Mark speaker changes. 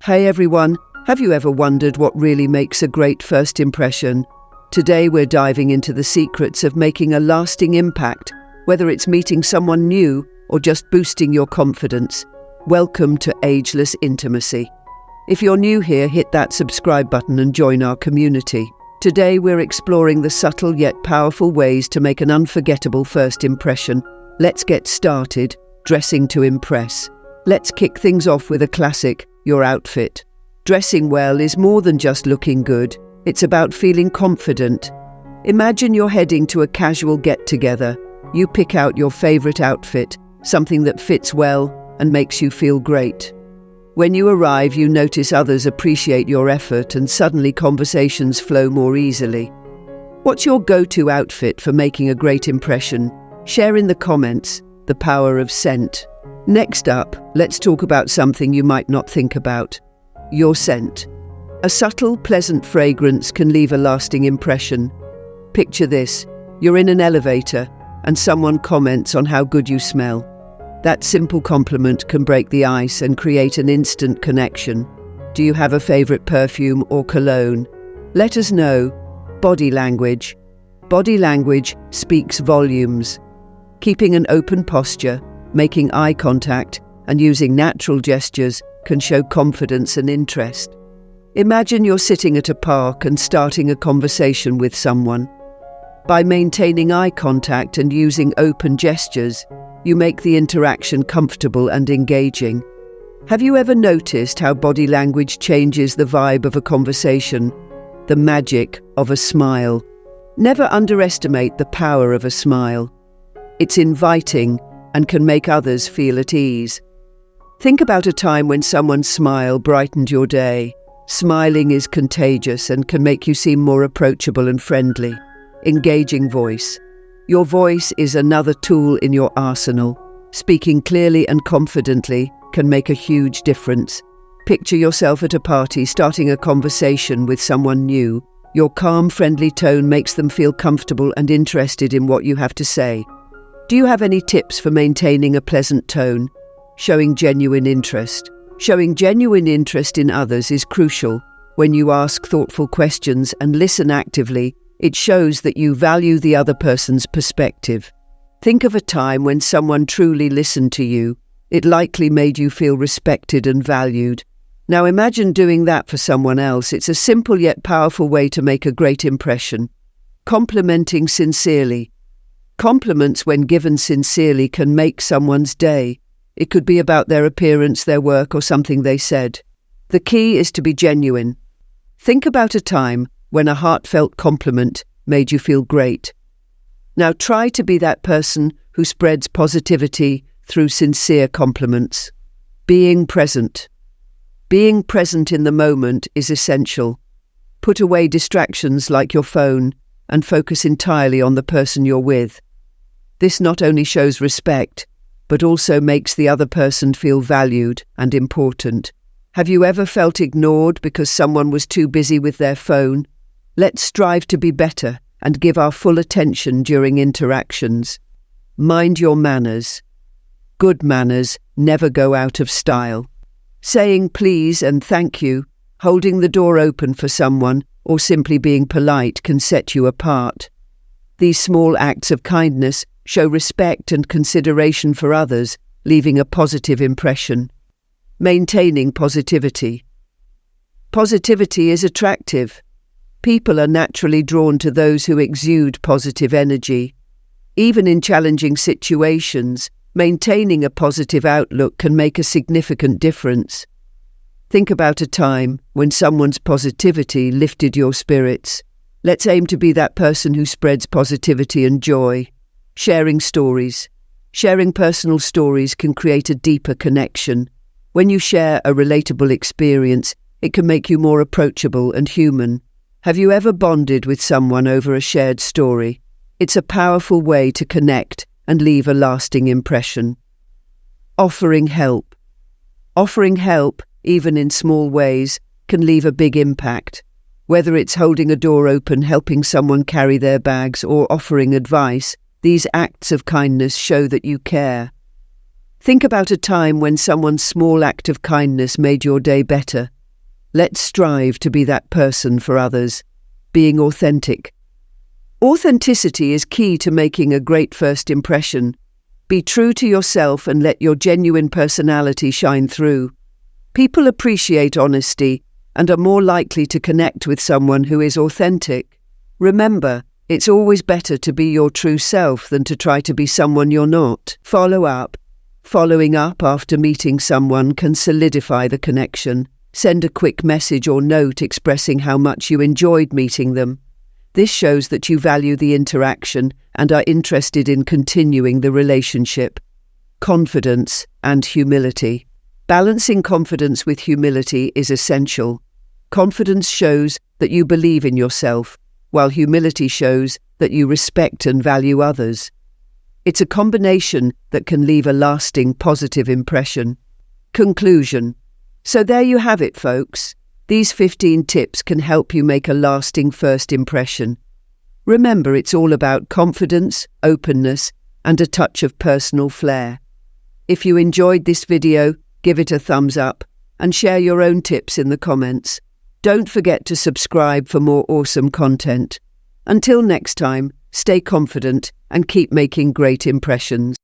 Speaker 1: Hey everyone, have you ever wondered what really makes a great first impression? Today we're diving into the secrets of making a lasting impact, whether it's meeting someone new or just boosting your confidence. Welcome to Ageless Intimacy. If you're new here, hit that subscribe button and join our community. Today we're exploring the subtle yet powerful ways to make an unforgettable first impression. Let's get started, dressing to impress. Let's kick things off with a classic, your outfit. Dressing well is more than just looking good. It's about feeling confident. Imagine you're heading to a casual get-together. You pick out your favorite outfit, something that fits well and makes you feel great. When you arrive, you notice others appreciate your effort and suddenly conversations flow more easily. What's your go-to outfit for making a great impression? Share in the comments. The power of scent. Next up, let's talk about something you might not think about. Your scent. A subtle, pleasant fragrance can leave a lasting impression. Picture this. You're in an elevator and someone comments on how good you smell. That simple compliment can break the ice and create an instant connection. Do you have a favorite perfume or cologne? Let us know. Body language. Body language speaks volumes. Keeping an open posture, making eye contact, and using natural gestures can show confidence and interest. Imagine you're sitting at a park and starting a conversation with someone. By maintaining eye contact and using open gestures, you make the interaction comfortable and engaging. Have you ever noticed how body language changes the vibe of a conversation? The magic of a smile. Never underestimate the power of a smile. It's inviting and can make others feel at ease. Think about a time when someone's smile brightened your day. Smiling is contagious and can make you seem more approachable and friendly. Engaging voice. Your voice is another tool in your arsenal. Speaking clearly and confidently can make a huge difference. Picture yourself at a party starting a conversation with someone new. Your calm, friendly tone makes them feel comfortable and interested in what you have to say. Do you have any tips for maintaining a pleasant tone? Showing genuine interest. Showing genuine interest in others is crucial. When you ask thoughtful questions and listen actively, it shows that you value the other person's perspective. Think of a time when someone truly listened to you. It likely made you feel respected and valued. Now imagine doing that for someone else. It's a simple yet powerful way to make a great impression. Complimenting sincerely. Compliments, when given sincerely, can make someone's day. It could be about their appearance, their work, or something they said. The key is to be genuine. Think about a time when a heartfelt compliment made you feel great. Now try to be that person who spreads positivity through sincere compliments. Being present. Being present in the moment is essential. Put away distractions like your phone and focus entirely on the person you're with. This not only shows respect, but also makes the other person feel valued and important. Have you ever felt ignored because someone was too busy with their phone? Let's strive to be better and give our full attention during interactions. Mind your manners. Good manners never go out of style. Saying please and thank you, holding the door open for someone, or simply being polite can set you apart. These small acts of kindness show respect and consideration for others, leaving a positive impression. Maintaining positivity. Positivity is attractive. People are naturally drawn to those who exude positive energy. Even in challenging situations, maintaining a positive outlook can make a significant difference. Think about a time when someone's positivity lifted your spirits. Let's aim to be that person who spreads positivity and joy. Sharing stories. Sharing personal stories can create a deeper connection. When you share a relatable experience, it can make you more approachable and human. Have you ever bonded with someone over a shared story? It's a powerful way to connect and leave a lasting impression. Offering help. Offering help, even in small ways, can leave a big impact. Whether it's holding a door open, helping someone carry their bags, or offering advice, these acts of kindness show that you care. Think about a time when someone's small act of kindness made your day better. Let's strive to be that person for others, being authentic. Authenticity is key to making a great first impression. Be true to yourself and let your genuine personality shine through. People appreciate honesty and are more likely to connect with someone who is authentic. Remember, it's always better to be your true self than to try to be someone you're not. Follow up. Following up after meeting someone can solidify the connection. Send a quick message or note expressing how much you enjoyed meeting them. This shows that you value the interaction and are interested in continuing the relationship. Confidence and humility. Balancing confidence with humility is essential. Confidence shows that you believe in yourself, while humility shows that you respect and value others. It's a combination that can leave a lasting positive impression. Conclusion. So there you have it, folks. These 15 tips can help you make a lasting first impression. Remember, it's all about confidence, openness, and a touch of personal flair. If you enjoyed this video, give it a thumbs up and share your own tips in the comments. Don't forget to subscribe for more awesome content. Until next time, stay confident and keep making great impressions.